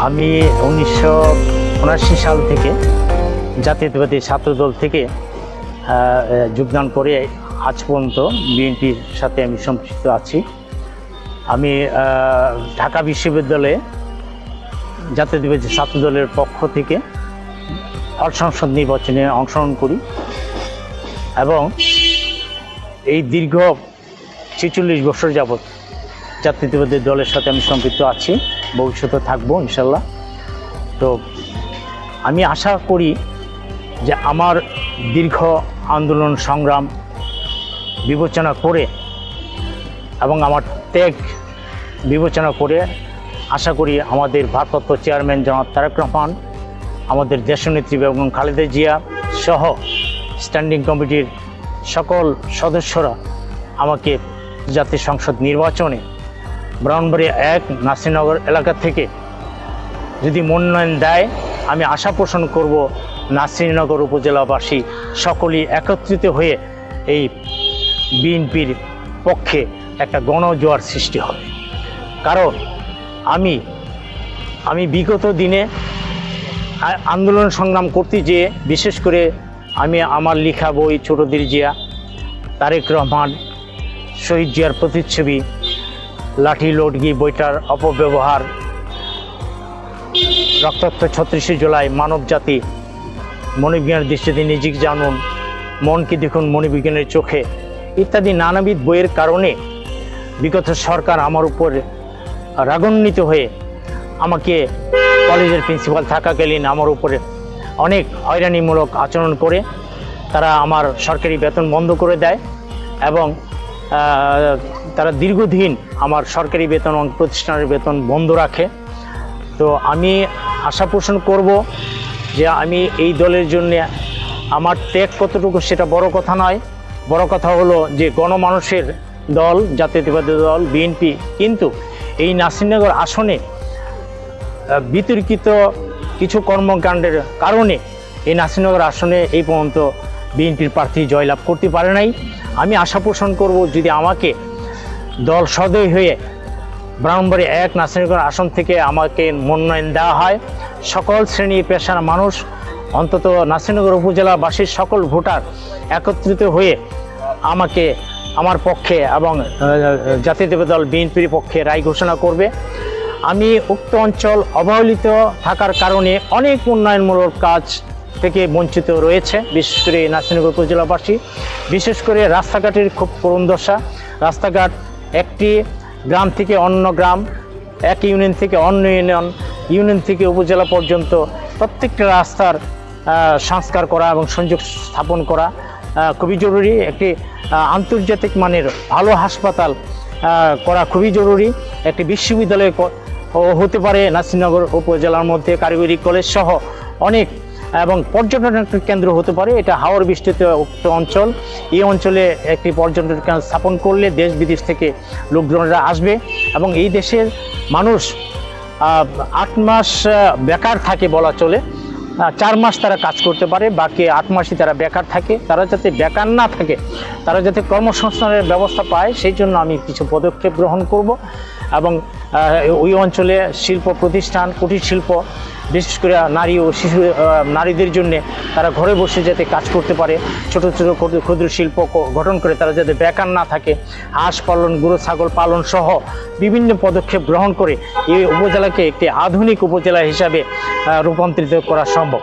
আমি 1979 সাল থেকে জাতীয়তাবাদী ছাত্রদল থেকে যোগদান করে আজ পর্যন্ত বিএনপির সাথে আমি সম্পৃক্ত আছি। আমি ঢাকা বিশ্ববিদ্যালয়ে জাতীয়তাবাদী ছাত্রদলের পক্ষ থেকে হল সংসদ নির্বাচনে অংশগ্রহণ করি এবং এই দীর্ঘ 46 বছর যাবৎ জাতীয়তাবাদী দলের সাথে আমি সম্পৃক্ত আছি, ভবিষ্যতে থাকবো ইনশাল্লাহ। তো আমি আশা করি যে আমার দীর্ঘ আন্দোলন সংগ্রাম বিবেচনা করে এবং আমার ত্যাগ বিবেচনা করে আশা করি আমাদের ভারপ্রাপ্ত চেয়ারম্যান জনাব তারেক রহমান, আমাদের দেশনেত্রী বেগম খালেদা জিয়া সহ স্ট্যান্ডিং কমিটির সকল সদস্যরা আমাকে জাতীয় সংসদ নির্বাচনে ব্রাহ্মণবাড়িয়া 1 নাসিরনগর এলাকা থেকে যদি মনোনয়ন দেয়, আমি আশা পোষণ করব নাসিরনগর উপজেলাবাসী সকলেই একত্রিত হয়ে এই বিএনপির পক্ষে একটা গণজোয়ার সৃষ্টি হবে। কারণ আমি বিগত দিনে আন্দোলন সংগ্রাম করতে যেয়ে বিশেষ করে আমি আমার লেখা বই ছোটদের জিয়া, তারেক রহমান, শহীদ জিয়ার প্রতিচ্ছবি, লাঠি লটগি বইটার অপব্যবহার, রক্তাক্ত 36শে জুলাই, মানব জাতি, মনোবিজ্ঞানের দৃষ্টিতে নিজেকে জানুন, মনকে দেখুন মনোবিজ্ঞানের চোখে ইত্যাদি নানাবিধ বইয়ের কারণে বিগত সরকার আমার উপর রাগান্বিত হয়ে আমাকে কলেজের প্রিন্সিপাল থাকাকালীন আমার উপরে অনেক হয়রানিমূলক আচরণ করে তারা আমার সরকারি বেতন বন্ধ করে দেয় এবং তারা দীর্ঘদিন আমার সরকারি বেতন এবং প্রতিষ্ঠানের বেতন বন্ধ রাখে। তো আমি আশা পোষণ করব যে আমি এই দলের জন্য আমার ত্যাগ কতটুকু সেটা বড় কথা নয়, বড় কথা হলো যে গণমানুষের দল জাতীয়তাবাদী দল বিএনপি কিন্তু এই নাসিরনগর আসনে বিতর্কিত কিছু কর্মকাণ্ডের কারণে এই নাসিরনগর আসনে এই পর্যন্ত বিএনপির প্রার্থী জয়লাভ করতে পারে নাই। আমি আশা পোষণ করব যদি আমাকে দল সদয় হয়ে ব্রাহ্মণবাড়িয়া 1 নাসিরনগর আসন থেকে আমাকে মনোনয়ন দেওয়া হয়, সকল শ্রেণী পেশার মানুষ অন্তত নাসিরনগর উপজেলাবাসীর সকল ভোটার একত্রিত হয়ে আমাকে আমার পক্ষে এবং জাতীয়তাবাদী দল বিএনপির পক্ষে রায় ঘোষণা করবে। আমি উক্ত অঞ্চল অবহেলিত থাকার কারণে অনেক উন্নয়নমূলক কাজ থেকে বঞ্চিত রয়েছে, বিশেষ করে নাসিরনগর উপজেলাবাসী। বিশেষ করে রাস্তাঘাটের খুব করুণ দশা। রাস্তাঘাট একটি গ্রাম থেকে অন্য গ্রাম, এক ইউনিয়ন থেকে অন্য ইউনিয়ন থেকে উপজেলা পর্যন্ত প্রত্যেকটা রাস্তার সংস্কার করা এবং সংযোগ স্থাপন করা খুবই জরুরি। একটি আন্তর্জাতিক মানের ভালো হাসপাতাল করা খুবই জরুরি। একটি বিশ্ববিদ্যালয় হতে পারে নাসিরনগর উপজেলার মধ্যে, কারিগরি কলেজ সহ অনেক, এবং পর্যটন কেন্দ্র হতে পারে। এটা হাওর বৃষ্টিতে উক্ত অঞ্চল, এই অঞ্চলে একটি পর্যটন কেন্দ্র স্থাপন করলে দেশ বিদেশ থেকে লোকজনেরা আসবে এবং এই দেশের মানুষ 8 মাস বেকার থাকে বলা চলে, 4 মাস তারা কাজ করতে পারে, বাকি 8 মাসই তারা বেকার থাকে। তারা যাতে বেকার না থাকে, তারা যাতে কর্মসংস্থানের ব্যবস্থা পায়, সেই জন্য আমি কিছু পদক্ষেপ গ্রহণ করব এবং ওই অঞ্চলে শিল্প প্রতিষ্ঠান, কুটির শিল্প, বিশেষ করে নারী ও শিশু নারীদের জন্য তারা ঘরে বসে যাতে কাজ করতে পারে, ছোট ছোট ক্ষুদ্র শিল্প গঠন করে তারা যাতে বেকার না থাকে, হাঁস পালন, গরু ছাগল পালন সহ বিভিন্ন পদক্ষেপ গ্রহণ করে এই উপজেলাকে একটি আধুনিক উপজেলা হিসাবে রূপান্তরিত করা সম্ভব।